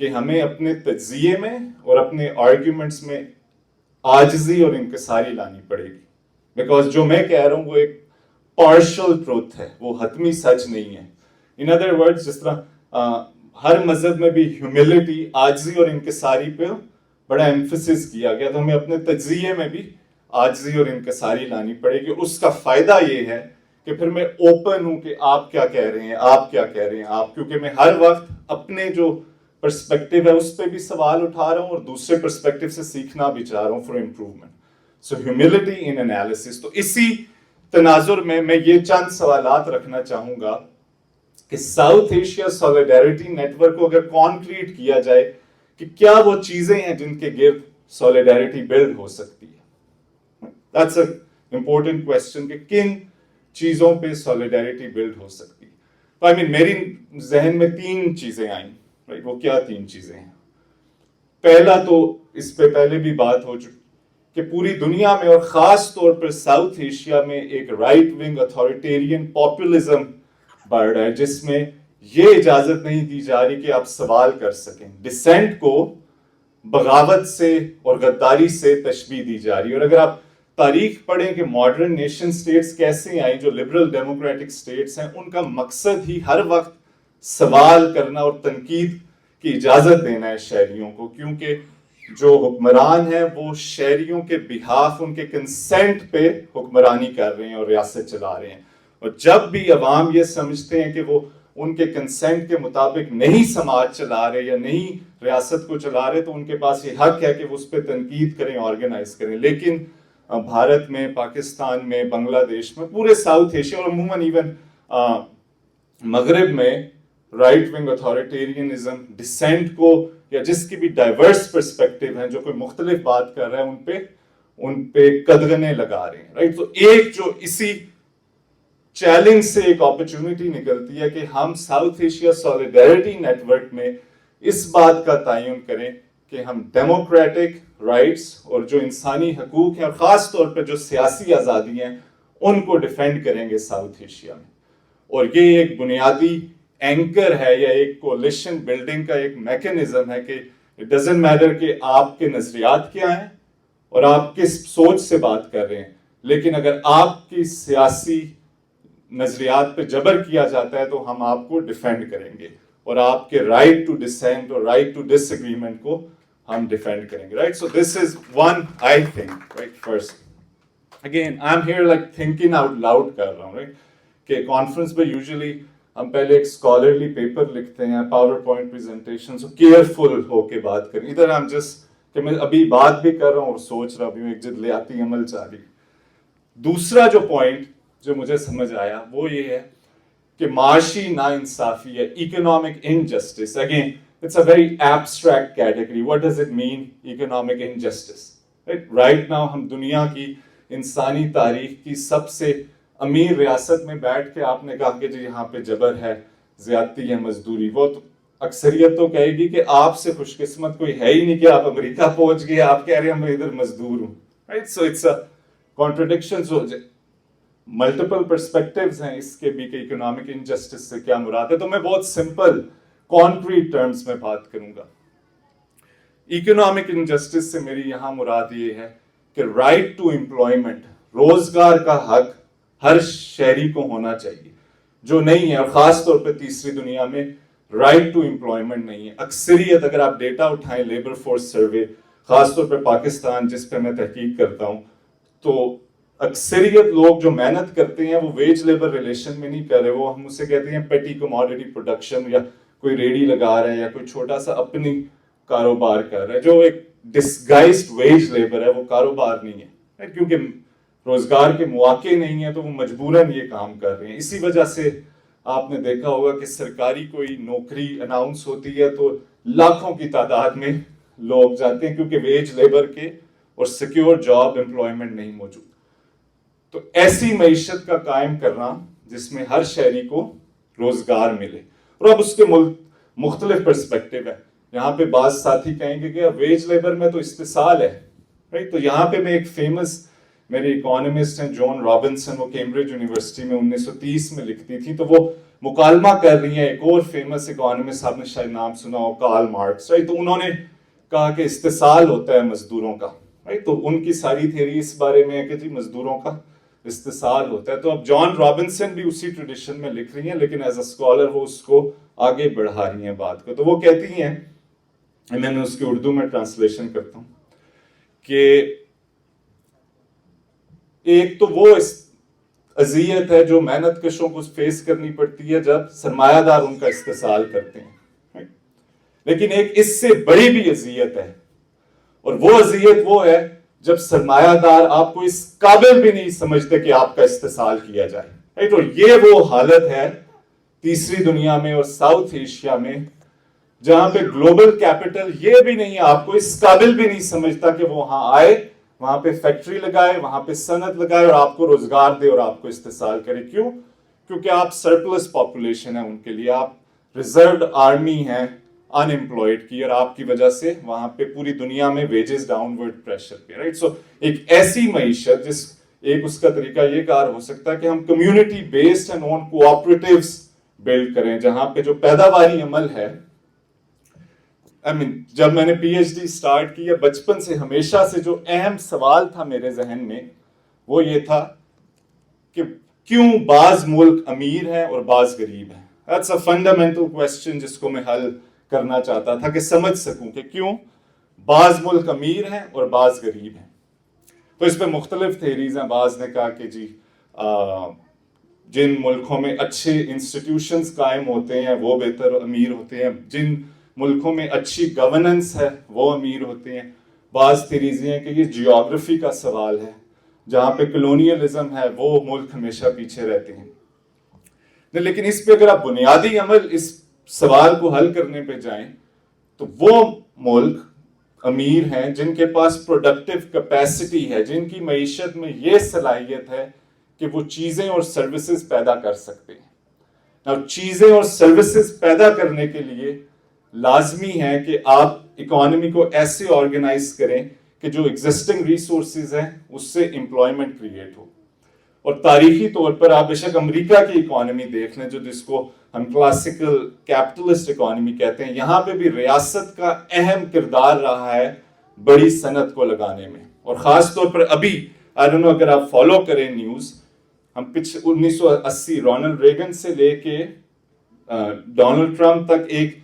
کہ ہمیں اپنے تجزیے میں اور اپنے آرگیومنٹس میں عاجزی اور انکساری لانی پڑے گی. بیکاز جو میں کہہ رہا ہوں وہ ایک پارشل ٹروتھ ہے, وہ حتمی سچ نہیں ہے. ان ادر ورڈز, جس طرح ہر مذہب میں بھی ہیوملٹی, عاجزی اور انکساری پہ بڑا ایمفسس کیا گیا, تو ہمیں اپنے تجزیے میں بھی عاجزی اور انکساری لانی پڑے گی. اس کا فائدہ یہ ہے کہ پھر میں اوپن ہوں کہ آپ کیا کہہ رہے ہیں, آپ کیا کہہ رہے ہیں آپ, کیونکہ میں ہر وقت اپنے جو پرسپیکٹیو ہے اس پہ بھی سوال اٹھا رہا ہوں اور دوسرے پرسپیکٹیو سے سیکھنا بھی چاہ رہا ہوں for improvement. So humility in analysis. تو اسی تناظر میں یہ چند سوالات رکھنا چاہوں گا کہ ساؤتھ ایشیا سولیڈیرٹی نیٹ ورک کو اگر کانکریٹ کیا جائے کہ کیا وہ چیزیں ہیں جن کے گرد سولیڈیرٹی بلڈ ہو سکتی ہے. That's an important question کہ کن چیزوں پہ سولیڈیرٹی بلڈ ہو سکتی ہے. تو میری ذہن میں 3 چیزیں آئیں. وہ کیا 3 چیزیں ہیں؟ پہلا تو اس پہ پہلے بھی بات ہو چکی کہ پوری دنیا میں اور خاص طور پر ساؤتھ ایشیا میں ایک رائٹ ونگ اتھارٹیرین پاپولزم بڑھ رہا ہے, جس میں یہ اجازت نہیں دی جا رہی کہ آپ سوال کر سکیں. ڈسینٹ کو بغاوت سے اور غداری سے تشبیہ دی جا رہی ہے. اور اگر آپ تاریخ پڑھیں کہ ماڈرن نیشن سٹیٹس کیسے آئیں, جو لبرل ڈیموکریٹک سٹیٹس ہیں, ان کا مقصد ہی ہر وقت سوال کرنا اور تنقید کی اجازت دینا ہے شہریوں کو, کیونکہ جو حکمران ہیں وہ شہریوں کے بہاف, ان کے کنسنٹ پہ حکمرانی کر رہے ہیں اور ریاست چلا رہے ہیں. اور جب بھی عوام یہ سمجھتے ہیں کہ وہ ان کے کنسنٹ کے مطابق نہیں سماج چلا رہے یا نہیں ریاست کو چلا رہے, تو ان کے پاس یہ حق ہے کہ وہ اس پہ تنقید کریں, آرگنائز کریں. لیکن بھارت میں, پاکستان میں, بنگلہ دیش میں, پورے ساؤتھ ایشیا اور عموماً ایون مغرب میں رائٹ ونگ اتھارٹیرینزم ڈسینٹ کو یا جس کی بھی ڈائیورس پرسپیکٹیو ہیں, جو کوئی مختلف بات کر رہا ہے, ان پہ قدغنیں لگا رہے ہیں. رائٹ. تو ایک جو اسی چیلنج سے ایک اپرچونٹی نکلتی ہے کہ ہم ساؤتھ ایشیا سولیڈیرٹی نیٹ ورک میں اس بات کا تعین کریں کہ ہم ڈیموکریٹک رائٹس اور جو انسانی حقوق ہیں اور خاص طور پہ جو سیاسی آزادی ہیں ان کو ڈیفینڈ کریں گے ساؤتھ ایشیا میں. اور یہ ایک بنیادی اینکر ہے یا ایک کولیشن بلڈنگ کا ایک میکنزم ہے کہ اٹ ڈزنٹ میٹر کہ آپ کے نظریات کیا ہیں اور آپ کس سوچ سے بات کر رہے ہیں, لیکن اگر آپ کی سیاسی نظریات پہ جبر کیا جاتا ہے تو ہم آپ کو ڈیفینڈ کریں گے, اور آپ کے رائٹ ٹو ڈسینٹ اور رائٹ ٹو ڈس ایگریمنٹ کو ہم ڈیفینڈ کریں گے. Right. So this is one I think. Right. First again I am here like thinking out loud کر رہا ہوں. رائٹ. کہ کانفرنس پہ یوزلی ہم پہلے ایک اسکالرلی پیپر لکھتے ہیں, پاور پوائنٹ پریزنٹیشن, سو کیئرفل ہو کے بات کریں. ادھر ہم جسٹ کہ میں ابھی بات بھی کر رہا ہوں اور سوچ رہا بھی ہوں, ایک جدلیاتی عمل جاری. دوسرا جو پوائنٹ جو مجھے سمجھ آیا وہ یہ ہے کہ معاشی ناانصافی ہے, economic injustice. Again it's a very abstract category. What does it mean economic injustice? Right now ہم دنیا کی انسانی تاریخ کی سب سے امیر ریاست میں بیٹھ کے آپ نے کہا کہ جی یہاں پہ جبر ہے, زیادتی ہے, مزدوری, وہ تو اکثریت تو کہے گی کہ آپ سے خوش قسمت کوئی ہے ہی نہیں کہ آپ امریکہ پہنچ گئے, آپ کہہ رہے ہیں میں ادھر مزدور ہوں. Right. So it's a contradiction. So multiple perspectives ہیں اس کے بھی کہ اکنامک انجسٹس سے کیا مراد ہے. تو میں بہت سمپل کانکریٹ ٹرمز میں بات کروں گا. اکنامک انجسٹس سے میری یہاں مراد یہ ہے کہ رائٹ ٹو امپلائمنٹ, روزگار کا حق ہر شہری کو ہونا چاہیے, جو نہیں ہے. اور خاص طور پہ تیسری دنیا میں رائٹ ٹو امپلائمنٹ نہیں ہے. اکثریت, اگر آپ ڈیٹا اٹھائیں لیبر فورس سروے, خاص طور پہ پاکستان جس پہ میں تحقیق کرتا ہوں, تو اکثریت لوگ جو محنت کرتے ہیں وہ ویج لیبر ریلیشن میں نہیں کر رہے. وہ ہم اسے کہتے ہیں پیٹی کموڈٹی پروڈکشن, یا کوئی ریڈی لگا رہا ہے یا کوئی چھوٹا سا اپنی کاروبار کر رہا ہے, جو ایک ڈسگائزڈ ویج لیبر ہے, وہ کاروبار نہیں ہے. کیونکہ روزگار کے مواقع نہیں ہیں تو وہ مجبوراً یہ کام کر رہے ہیں. اسی وجہ سے آپ نے دیکھا ہوگا کہ سرکاری کوئی نوکری اناؤنس ہوتی ہے تو لاکھوں کی تعداد میں لوگ جاتے ہیں, کیونکہ ویج لیبر کے اور سیکیور جاب امپلائمنٹ نہیں موجود. تو ایسی معیشت کا قائم کرنا جس میں ہر شہری کو روزگار ملے. اور اب اس کے مختلف پرسپیکٹیو ہے. یہاں پہ بعض ساتھی کہیں گے کہ ویج لیبر میں تو استحصال ہے. رائٹ. تو یہاں پہ میں ایک فیمس میری اکانومسٹ ہیں جون رابنسن, وہ کیمبرج یونیورسٹی میں 1930 میں لکھتی تھی, تو وہ مکالمہ کر رہی ہیں. ایک اور فیمس اکانومسٹ آپ نے شاید نام سنا ہو, کارل مارکس, رائٹ. تو انہوں نے کہا کہ استحصال ہوتا ہے مزدوروں کا, رائٹ. تو ان کی ساری تھیوری اس بارے میں ہے کہ جی مزدوروں کا استحصال ہوتا ہے. تو اب جان رابنسن بھی اسی ٹریڈیشن میں لکھ رہی ہیں, لیکن ایز اے اسکالر وہ اس کو آگے بڑھا رہی ہیں بات کو. تو وہ کہتی ہیں, میں نے اس کی اردو میں ٹرانسلیشن کرتا ہوں, کہ ایک تو وہ اذیت ہے جو محنت کشوں کو فیس کرنی پڑتی ہے جب سرمایہ دار ان کا استحصال کرتے ہیں, لیکن ایک اس سے بڑی بھی اذیت ہے, اور وہ اذیت وہ ہے جب سرمایہ دار آپ کو اس قابل بھی نہیں سمجھتے کہ آپ کا استحصال کیا جائے. تو یہ وہ حالت ہے تیسری دنیا میں اور ساؤتھ ایشیا میں, جہاں پہ گلوبل کیپٹل یہ بھی نہیں آپ کو اس قابل بھی نہیں سمجھتا کہ وہ وہاں آئے, وہاں پہ فیکٹری لگائے, وہاں پہ صنعت لگائے اور آپ کو روزگار دے اور آپ کو استحصال کرے. کیوں؟ کیونکہ آپ سرپلس پاپولیشن ہے ان کے لیے, آپ ریزروڈ آرمی ہیں ان امپلائڈ کی, اور آپ کی وجہ سے وہاں پہ پوری دنیا میں ویجز ڈاؤن ورڈ پریشر پہ, رائٹ. سو ایک ایسی معیشت, جس ایک اس کا طریقہ یہ کار ہو سکتا ہے کہ ہم community based and own cooperatives build کریں, جہاں پہ جو پیداواری عمل ہے, جب میں نے پی ایچ ڈی سٹارٹ کی, بچپن سے ہمیشہ سے جو اہم سوال تھا میرے ذہن میں وہ یہ تھا کہ کیوں بعض ملک امیر ہیں اور بعض غریب ہیں. That's a fundamental question جس کو میں حل کرنا چاہتا تھا کہ سمجھ سکوں کہ کیوں بعض ملک امیر ہیں اور بعض غریب ہیں. تو اس پہ مختلف تھیریز ہیں. بعض نے کہا کہ جی جن ملکوں میں اچھے انسٹیٹیوشنز قائم ہوتے ہیں وہ بہتر امیر ہوتے ہیں, جن ملکوں میں اچھی گورننس ہے وہ امیر ہوتے ہیں. بعض تھیریز ہیں کہ یہ جیوگرافی کا سوال ہے, جہاں پہ کلونیلزم ہے وہ ملک ہمیشہ پیچھے رہتے ہیں. لیکن اس پہ اگر آپ بنیادی عمل اس سوال کو حل کرنے پہ جائیں تو وہ ملک امیر ہیں جن کے پاس پروڈکٹیو کیپیسٹی ہے, جن کی معیشت میں یہ صلاحیت ہے کہ وہ چیزیں اور سروسز پیدا کر سکتے ہیں. اب چیزیں اور سروسز پیدا کرنے کے لیے لازمی ہے کہ آپ اکانومی کو ایسے آرگنائز کریں کہ جو ایگزسٹنگ ریسورسز ہیں اس سے امپلائمنٹ کریٹ ہو. اور تاریخی طور پر آپ بے شک امریکہ کی اکانومی دیکھ لیں, جو جس کو ہم کلاسیکل کیپٹلسٹ اکانومی کہتے ہیں, یہاں پہ بھی ریاست کا اہم کردار رہا ہے بڑی صنعت کو لگانے میں. اور خاص طور پر ابھی اگر آپ فالو کریں نیوز, ہم 1980 رونلڈ ریگن سے لے کے ڈونلڈ ٹرمپ تک, ایک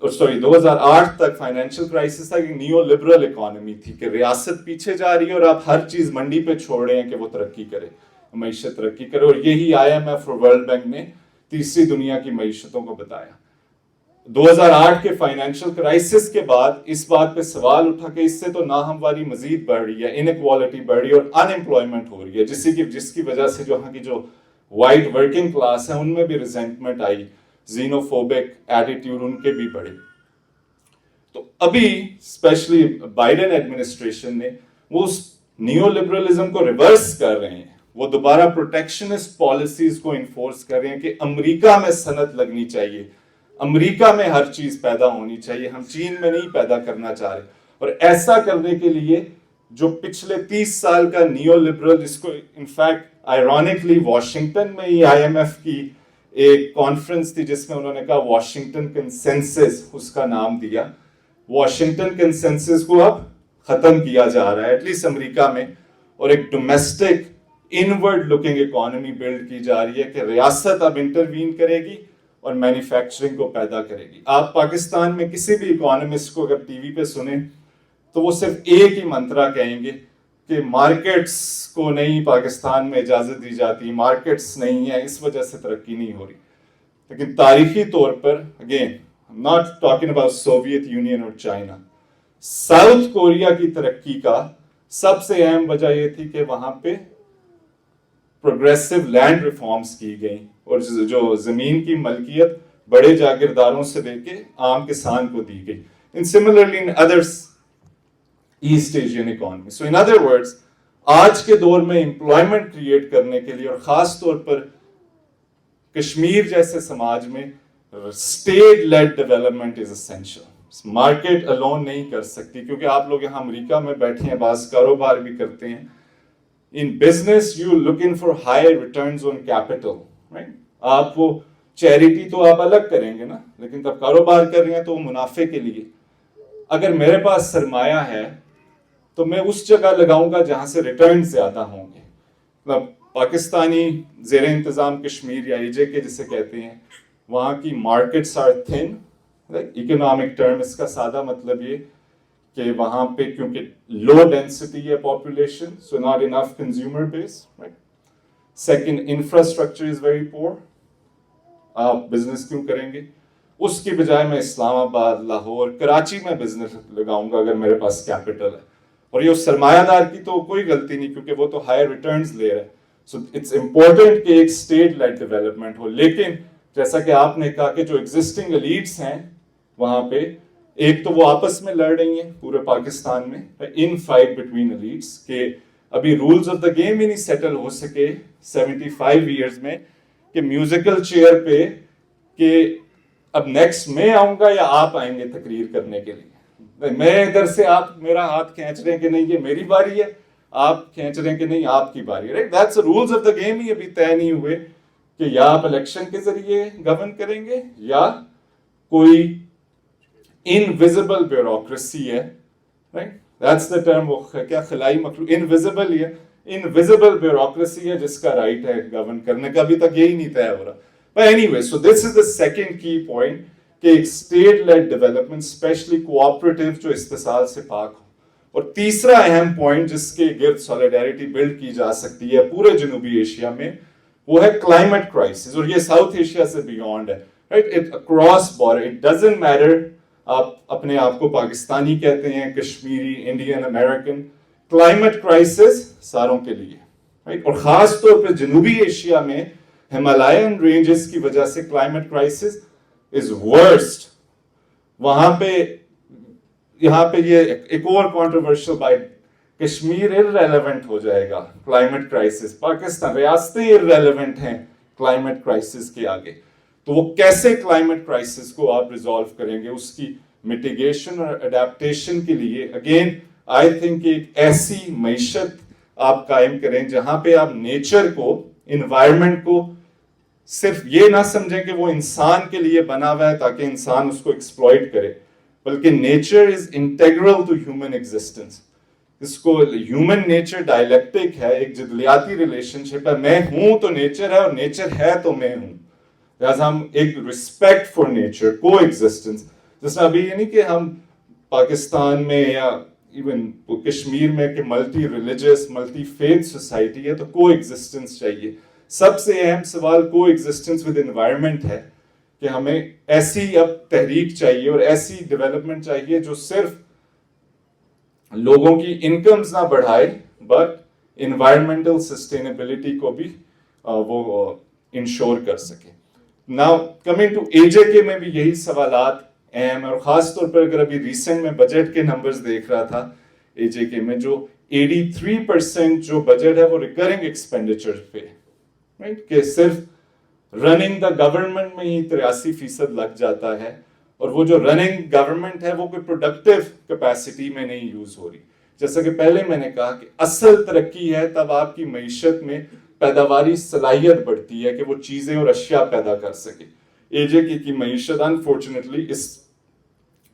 2008 تک فائنینشیل کرائسس تھا, ایک نیو لبرل اکانومی تھی کہ ریاست پیچھے جا رہی ہے اور آپ ہر چیز منڈی پہ چھوڑ رہے ہیں کہ وہ ترقی کرے, معیشت ترقی کرے. اور یہی IMF اور ورلڈ بینک نے تیسری دنیا کی معیشتوں کو بتایا. 2008 کے فائنینشیل کرائسس کے بعد اس بات پہ سوال اٹھا کہ اس سے تو ناہمواری مزید بڑھ رہی ہے, انیکوالٹی بڑھ رہی ہے اور ان امپلائمنٹ ہو رہی ہے, جس کی وجہ سے جو وائٹ ورکنگ کلاس ہے ان میں بھی ریزنٹمنٹ آئی, زینوفوبک ایٹیٹیوڈ ان کے بھی بڑھے. تو ابھی اسپیشلی بائیڈن ایڈمنسٹریشن نے وہ اس نیو لبرلزم کو ریورس کر رہے ہیں, وہ دوبارہ پروٹیکشنسٹ پالیسیز کو انفورس کر رہے ہیں کہ امریکہ میں صنعت لگنی چاہیے, امریکہ میں ہر چیز پیدا ہونی چاہیے, ہم چین میں نہیں پیدا کرنا چاہ رہے. اور ایسا کرنے کے لیے جو پچھلے 30 سال کا نیو لبرل, جس کو انفیکٹ آئرونکلی واشنگٹن میں ہی IMF کی ایک کانفرنس تھی جس میں انہوں نے کہا واشنگٹن کنسنسس, اس کا نام دیا, واشنگٹن کنسنسس کو اب ختم کیا جا رہا ہے ایٹ لیسٹ امریکہ میں, اور ایک domestic inward looking economy build کی جا رہی ہے کہ ریاست اب انٹروین کرے گی اور مینوفیکچرنگ کو پیدا کرے گی. آپ پاکستان میں کسی بھی اکانومسٹ کو اگر ٹی وی پہ سنیں تو وہ صرف ایک ہی منترا کہیں گے کہ مارکیٹس کو نہیں پاکستان میں اجازت دی جاتی, مارکیٹس نہیں ہے, اس وجہ سے ترقی نہیں ہو رہی. لیکن تاریخی طور پر again not talking about Soviet Union اور چائنا, ساؤتھ کوریا کی ترقی کا سب سے اہم وجہ یہ تھی کہ وہاں پہ پروگریسو لینڈ ریفارمز کی گئیں اور جو زمین کی ملکیت بڑے جاگیرداروں سے لے کے عام کسان کو دی گئی. And similarly in other East Asian economies. So in other words, آج کے دور میں امپلائمنٹ کریٹ کرنے کے لیے اور خاص طور پر کشمیر جیسے سماج میں state lead development is essential. Market alone نہیں کر سکتی, کیونکہ آپ لوگ یہاں امریکہ میں بیٹھے ہیں, بعض کاروبار بھی کرتے ہیں. In business, you're looking for higher returns on capital, right? آپ وہ چیریٹی تو آپ الگ کریں گے نا, لیکن تب کاروبار کر رہے ہیں تو منافع کے لیے. اگر میرے پاس سرمایہ ہے تو میں اس جگہ لگاؤں گا جہاں سے ریٹرن زیادہ ہوں گے. مطلب پاکستانی زیر انتظام کشمیر یا ایجے کے جسے کہتے ہیں, وہاں کی markets are thin. Economic term اس کا سادہ مطلب یہ کہ وہاں پہ کیونکہ لو ڈینسٹی ہے population, so not enough consumer base. Second, infrastructure is very poor. آپ بزنس کیوں کریں گے؟ اس کی بجائے میں اسلام آباد, لاہور, کراچی میں بزنس لگاؤں گا اگر میرے پاس کیپٹل ہے. اور یہ سرمایہ دار کی تو کوئی غلطی نہیں کیونکہ وہ تو ہائر ریٹرنز لے رہے ہیں. سو اٹس امپورٹنٹ کہ ایک اسٹیٹ لیڈ ڈیولپمنٹ ہو. لیکن جیسا کہ آپ نے کہا کہ جو ایگزسٹنگ ایلیٹس ہیں وہاں پہ, ایک تو وہ آپس میں لڑ رہی ہیں پورے پاکستان میں, ان فائٹ بٹوین ایلیٹس, کہ ابھی رولز آف دا گیم ہی نہیں سیٹل ہو سکے 75 ایئرز میں کہ میوزیکل چیئر پہ کہ اب نیکسٹ میں آؤں گا یا آپ آئیں گے تقریر کرنے کے لیے. میں ادھر سے آپ میرا ہاتھ کھینچ رہے ہیں کہ نہیں یہ میری باری ہے, آپ کھینچ رہے ہیں کہ نہیں آپ کی باری ہے. Right, that's rules of the game ہی ابھی طے نہیں ہوئے کہ یا آپ الیکشن کے ذریعے گورن کریں گے یا کوئی انویزیبل بیوروکریسی ہے. رائٹ, دیٹس دا ٹرم, وہ کیا خلائی مخلوق, انویزیبل ہی ہے, انویزیبل بیوروکریسی ہے جس کا رائٹ ہے گورن کرنے کا. ابھی تک یہی نہیں طے ہو رہا. But anyway, so this is the second key point کہ ایک state led development, especially cooperative, جو استحصال سے پاک ہو. اور تیسرا اہم پوائنٹ جس کے گرد solidarity بلڈ کی جا سکتی ہے پورے جنوبی ایشیا میں, وہ ہے climate crisis. اور یہ ساؤتھ ایشیا سے بیونڈ ہے. Right? It across border. It doesn't matter آپ اپنے آپ کو پاکستانی کہتے ہیں, Kashmiri, Indian, American. climate crisis ساروں کے لیے. Right? اور خاص طور پہ جنوبی ایشیا میں ہمالائن رینجز کی وجہ سے کلائمیٹ کرائسس از ورسٹ. وہاں پہ یہاں پہ یہ ایک اور کنٹروورشل بائٹ, کشمیر irrelevant ہو جائے گا کلائمیٹ کرائسس, پاکستان ریاستیں irrelevant ہیں کلائمیٹ کرائسس کے آگے. تو وہ کیسے کلائمیٹ کرائسس کو آپ ریزالو کریں گے, اس کی میٹیگیشن اور اڈیپٹیشن کے لیے اگین آئی تھنک ایک ایسی معیشت آپ قائم کریں جہاں پہ آپ نیچر کو, انوائرمنٹ کو صرف یہ نہ سمجھیں کہ وہ انسان کے لیے بنا ہوا ہے تاکہ انسان اس کو ایکسپلوئٹ کرے, بلکہ nature is integral to human existence. اس کو ہیومن نیچر ڈائلیکٹک ہے, ایک جدلیاتی ریلیشن شپ ہے. میں ہوں تو نیچر ہے اور نیچر ہے تو میں ہوں. لہٰذا ہم ایک ریسپیکٹ فار نیچر, کو ایگزسٹنس. جس میں ابھی یہ نہیں کہ ہم پاکستان میں یا ایون کشمیر میں کہ multi religious, multi faith society ہے تو کو ایگزسٹنس چاہیے. سب سے اہم سوال کو ایگزسٹنس ود انوائرمنٹ ہے کہ ہمیں ایسی اب تحریک چاہیے اور ایسی ڈیولپمنٹ چاہیے جو صرف لوگوں کی انکمز نہ بڑھائے بٹ انوائرمنٹل سسٹینیبلٹی کو بھی وہ انشور کر سکے. ناؤ کمنگ ٹو اے جے کے میں بھی یہی سوالات اہم ہے, اور خاص طور پر اگر ابھی ریسنٹ میں بجٹ کے نمبرز دیکھ رہا تھا اے جے کے میں, جو 83% جو بجٹ ہے وہ ریکرنگ ایکسپینڈیچر پہ, کہ صرف رننگ دا گورنمنٹ میں ہی 83% لگ جاتا ہے, اور وہ جو رننگ گورنمنٹ ہے وہ کوئی پروڈکٹیو کیپیسٹی میں نہیں یوز ہو رہی. جیسا کہ پہلے میں نے کہا کہ اصل ترقی ہے تب آپ کی معیشت میں پیداواری صلاحیت بڑھتی ہے کہ وہ چیزیں اور اشیاء پیدا کر سکے. اے جے کی معیشت انفارچونیٹلی اس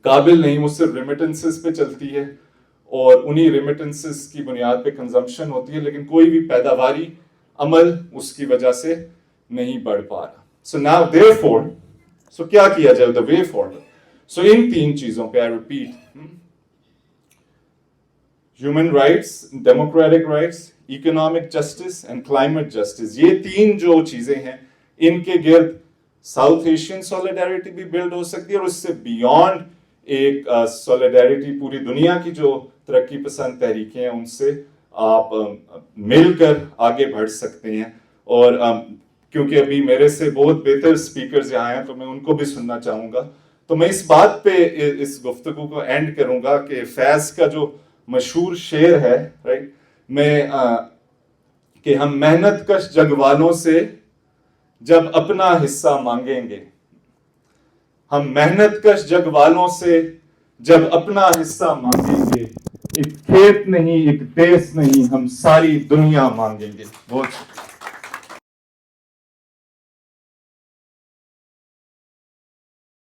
قابل نہیں, وہ صرف ریمیٹنسز پہ چلتی ہے اور انہی ریمیٹنسز کی بنیاد پہ کنزمپشن ہوتی ہے, لیکن کوئی بھی پیداواری عمل اس کی وجہ سے نہیں بڑھ پا رہا. سو ناؤ دیئرفور, سو کیا کیا جائے, دا وے فارورڈ. سو ان تین چیزوں پہ I repeat, human rights, democratic rights, economic justice and climate justice, یہ تین جو چیزیں ہیں ان کے گرد ساؤتھ ایشین سولیڈیرٹی بھی بلڈ ہو سکتی ہے, اور اس سے بیونڈ ایک سولیڈیرٹی پوری دنیا کی جو ترقی پسند تحریکیں ہیں ان سے آپ مل کر آگے بڑھ سکتے ہیں. اور کیونکہ ابھی میرے سے بہت بہتر اسپیکرز یہاں ہیں تو میں ان کو بھی سننا چاہوں گا, تو میں اس بات پہ اس گفتگو کو اینڈ کروں گا کہ فیض کا جو مشہور شعر ہے, رائٹ, میں کہ ہم محنت کش جگ والوں سے جب اپنا حصہ مانگیں گے, ہم محنت کش جگ والوں سے جب اپنا حصہ مانگیں گے, ایک کھیت نہیں ایک دیس نہیں ہم ساری دنیا مانگیں گے. بہت